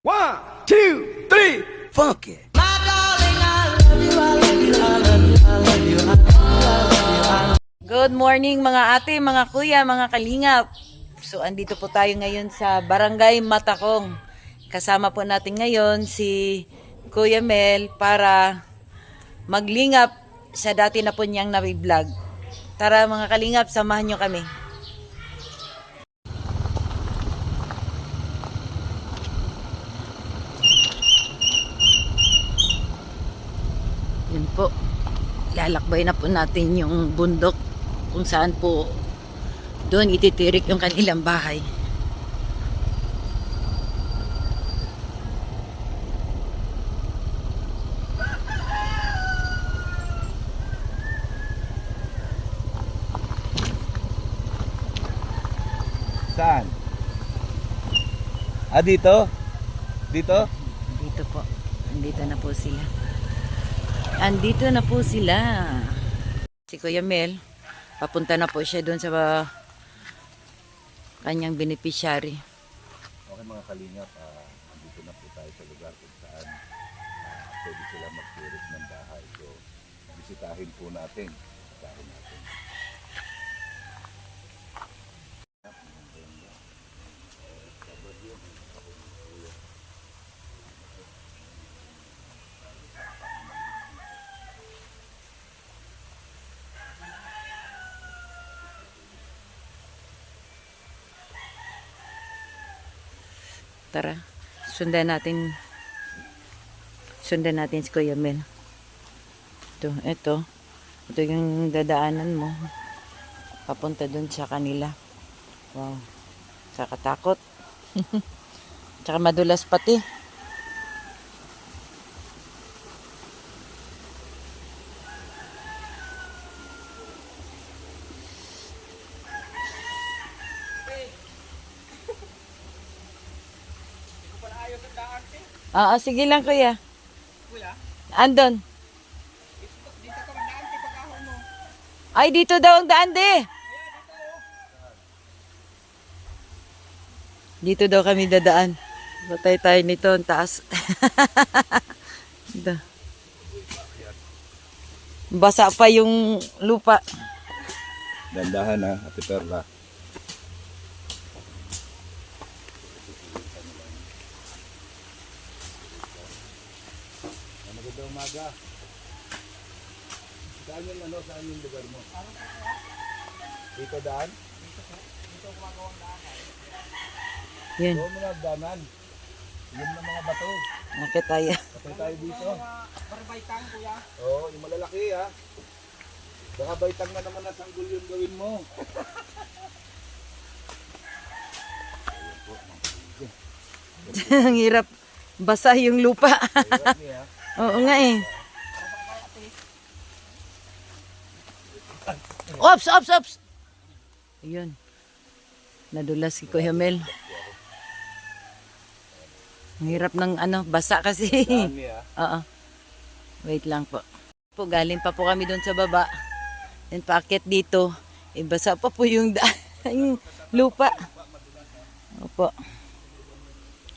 One, two, three, funk it. Good morning mga ate, mga kuya, mga kalingap. So andito po tayo ngayon sa Barangay Matakong. Kasama po natin ngayon si Kuya Mel para maglingap sa dati na po niyang nabi-vlog. Tara mga kalingap, samahan niyo kami. Yun po. Lalakbay na po natin yung bundok kung saan po doon ititirik yung kanilang bahay. Saan? Ah, dito? Dito? Dito po. Andito na po sila. Andito na po sila. Si Kuya Mel, papunta na po siya doon sa kanyang beneficiary. Okay mga kalingap, andito na po tayo sa lugar kung saan pwede sila mag-tourist ng bahay. So, bisitahin po natin. Bisitahin natin. Tara, sundan natin si Kuya Mel. Ito yung dadaanan mo. Papunta dun sa kanila. Wow, kakatakot. Tsaka madulas pati. Oo, sige lang kuya. Andon. Ay, dito daw ang daan de. Dito daw kami dadaan. Batay tayo nito, ang taas. Ito. Basa pa yung lupa. Dandahan ha, Ate Perla. Magandang umaga. Saan yung saan yung lugar mo? Dito daan? Dito gumagawang daan. Yun. Doon mga danan. Yung mga bato. Nakit tayo. Patay tayo dito. Barbaitang kuya? Oo, yung malalaki ha. Baka baitang na naman na sanggol yung gawin mo. Ang hirap. Basa yung lupa. Hirap niya. Oo nga eh. Ops, ops, ops. Ayun. Nadulas si Kuya Mel. Ang hirap ng basa kasi. Daan niya. Oo. Wait lang po. Galing pa po kami doon sa baba. And paakit dito. Basa pa po yung yung lupa. Opo.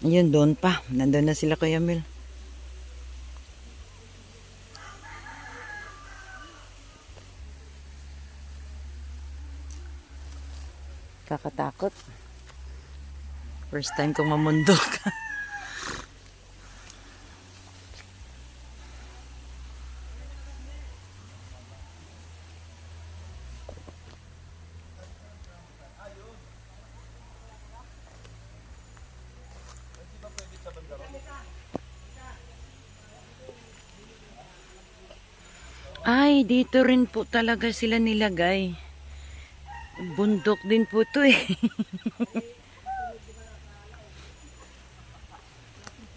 Ayun, doon pa. Nandun na sila Kuya Mel. Kakatakot. First time kong mamundok. Ay, dito rin po talaga sila nilagay. Bundok din po to eh.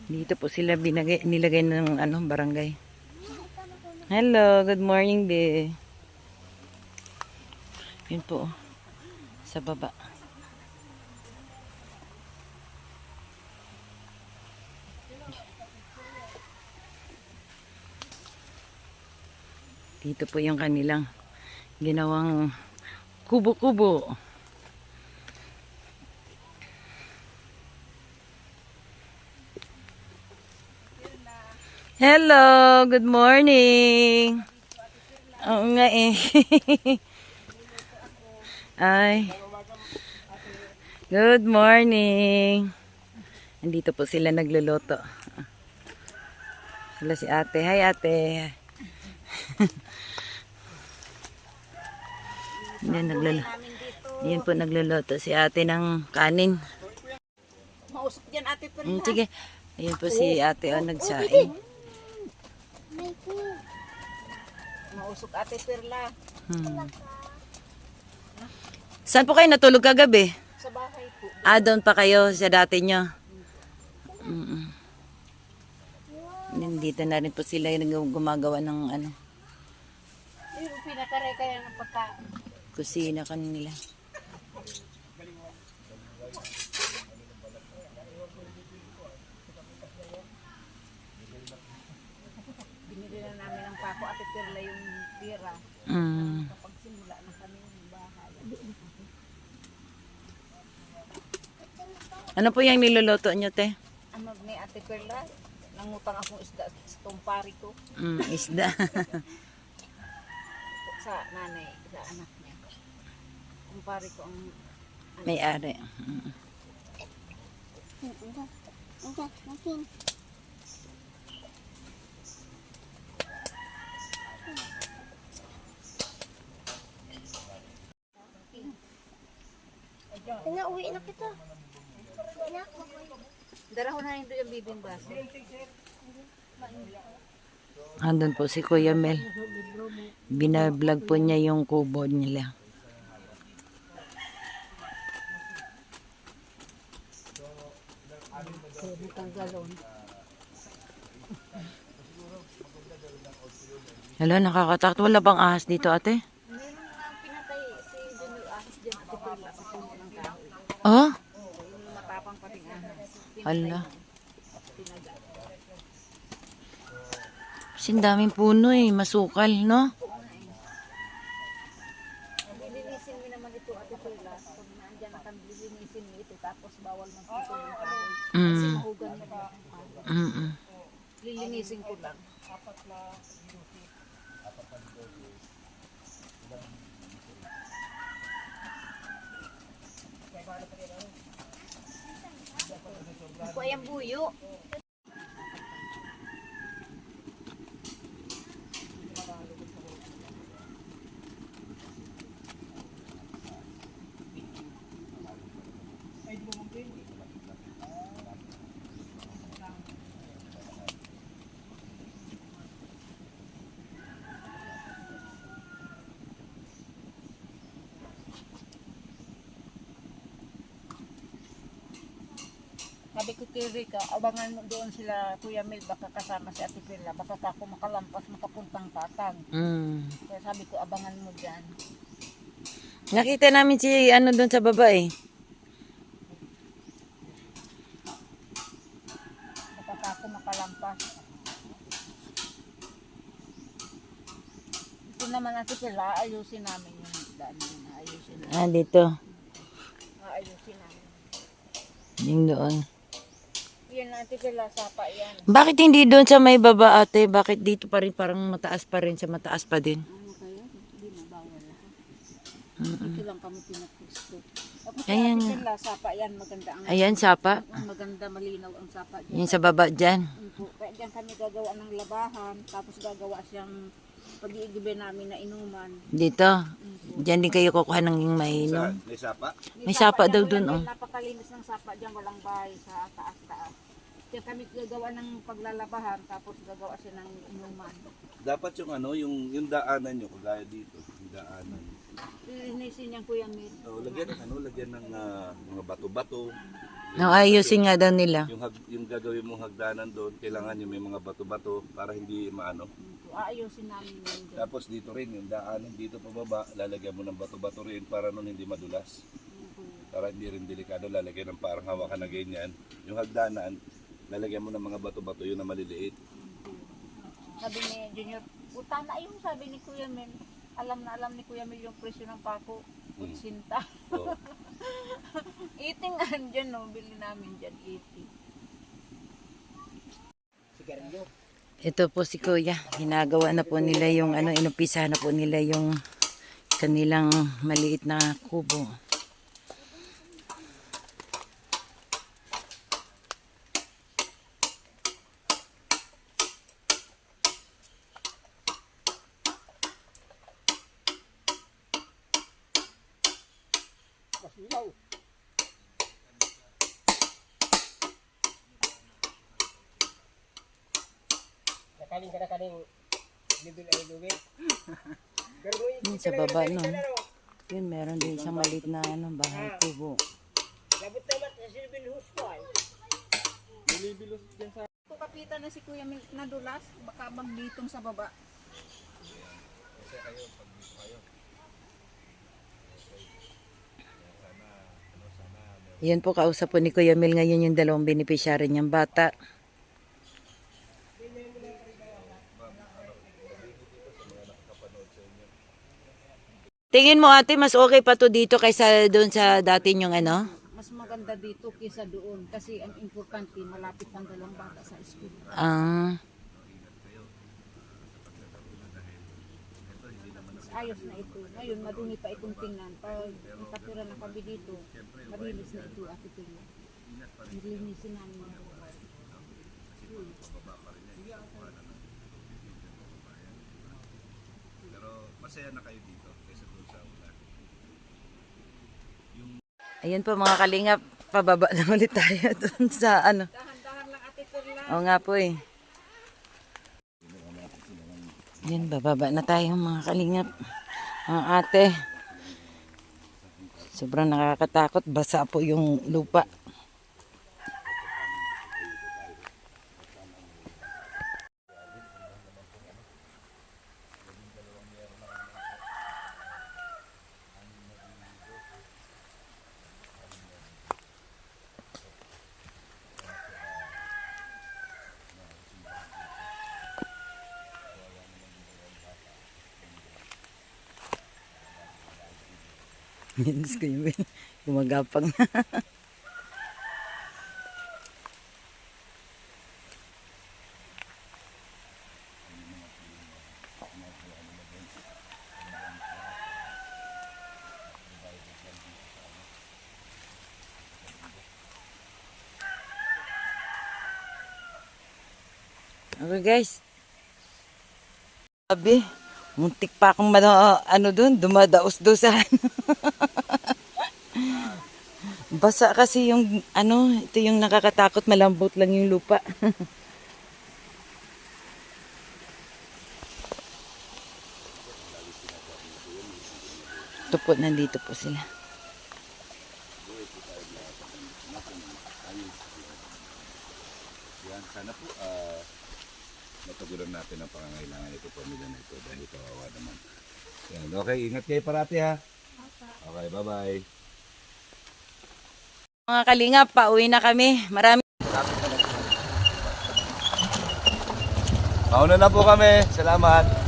Dito po sila nilagay ng barangay. Hello, good morning be. Yun po, sa baba. Dito po yung kanilang ginawang kubo-kubo. Hello, good morning. Oo nga eh. Ay. Good morning. Andito po sila nagluluto. Sila si ate. Hi ate. Yan po nagluluto si ate ng kanin. Mausok dyan, Ate Perla. Sige. Ayun po si ate o nagsaing. Mausok, Ate Perla. Saan po kayo natulog kagabi? Sa bahay po. Doon pa kayo sa dati nyo. Nandito na rin po sila yung gumagawa ng ano, Yung pinakarekaya ng pagkain. kusina kanila. Binili na namin ng pako, Ate Perla, yung tira. Kapag simula na kami ng bahay. Ano po yung niluluto nyo, te? Ano ni Ate Perla? Nangutang akong isda sa tumpari ko. Isda. Sa nanay, sa anak niya. Tumpari ko ang May-ari. Pinauwi na kita. daraho na yung doon yung bibimbas. Andun po si Kuya Mel. Binablog po niya yung kubo nila. Tanggalon. Hala, nakakatakot. Wala bang ahas dito, ate? Meron nga pinatay si Junel Ahas dyan, Ate Perla, sa puno ng kahoy. Oh? Yung matapang pating ahas. Hala. Kasi daming puno eh. Masukal, no? Lilinisin mo naman ito, Ate Perla. Pag naandyan na kami, lilinisin mo ito. Tapos bawal magpuso ng kahoy. Kasi mahugan nila ang kahoy. Lilinisin ko lang. Ako ay ang buyo. Sabi ko kay Rica, abangan mo doon sila Kuya Mel, baka kasama si Ate Perla, baka ako makalampas, makapuntang tatag. Kaya sabi ko, abangan mo dyan. Nakita namin si ano doon sa baba eh. Baka ako makalampas. Ito naman Ate Perla, ayusin namin yung daan din. Ayusin namin. Dito. Ayusin namin. Yung doon. Yan Ate Perla, sapa yan. Bakit hindi doon sa may baba, ate? Bakit dito pa rin parang mataas pa rin, sa mataas pa din? Ano kaya? Hindi na bawal ako. Dito lang kami pinagpusto. Tapos Ayan Ate nga. Perla, sapa yan. Maganda ang Ayan, sapa. maganda, malinaw ang sapa dyan. Yung sa baba dyan. Po. Kaya dyan kami gagawa ng labahan, tapos gagawa siyang pag-iigibe namin na inuman. Dito. Dyan din kayo kukuha ng mainom. May sapa? May sapa daw dyan, dun, oh. Napakalinis ng sapa dyan, walang bahay sa taas-taas. Kaya kami gagawa ng paglalabahan, tapos gagawa siya ng inuman. Dapat yung ano, yung daanan nyo, kagaya dito, yung daanan. Linisin niyang Kuya Mil. Lagyan ng ano, lagyan ng mga bato-bato. No, ayusin nga daw nila. Yung gagawin mong hagdanan doon, kailangan yung may mga bato-bato para hindi maano. Aayusin namin yun dyan. Tapos dito rin, yung daanan dito pababa, lalagyan mo ng bato-bato rin para nun hindi madulas. Para hindi rin delikado, lalagyan ng parang hawakan na ganyan. Yung hagdanan, lalagyan mo ng mga bato-bato yun na maliliit. Sabi ni Junior, puta na yung sabi ni Kuya Mil. Alam na alam ni Kuya Mil yung presyo ng pako. Utsinta. Oo. 80 nga dyan, no? Bili namin dyan, 80. Ito po si Kuya, ginagawa na po nila yung ano, inupisa na po nila yung kanilang maliit na kubo. Yun sa baba no. Yun meron din isang maliit na ano, bahay kubo. Kung kapitan na si Kuya Mil nadulas, baka magditong sa baba. Yan po, kausap po ni Kuya Mil ngayon yung dalawang beneficiary niyang bata. Tingin mo ate, mas okay pa to dito kaysa doon sa dati yung ano? Mas maganda dito kaysa doon kasi ang importante malapit ang dalawang bata sa school. Ah, Mas ayos na ito. Ngayon madumi pa itong tingnan. Pag nakatira na kami dito, malinis na ito Ate Pila. Nilinisin namin. Pero masaya na kayo dito kaysa doon sa una. ayun po mga kalingap, pababa na ulit tayo doon sa ano. Dahan-dahan lang Ate Pila. Oo nga po eh. Yan, bababa na tayo mga kalingap. Mga ate. Sobrang nakakatakot. Basa po yung lupa. Yan, gusto ko yun. Gumagapang na. Okay guys. Sabi, muntik pa akong ano dun, dumadaos-dosan. Basa kasi yung ano, ito yung nakakatakot, malambot lang yung lupa. Ito po, nandito po sila. Yan, sana po matugunan natin ang pangangailangan ito pamilya na ito dahil kawawa naman. Yan, okay, ingat kayo parati ha. Okay, bye-bye. Mga kalingap, pauwi na kami. Marami. Mauna na po kami. Salamat.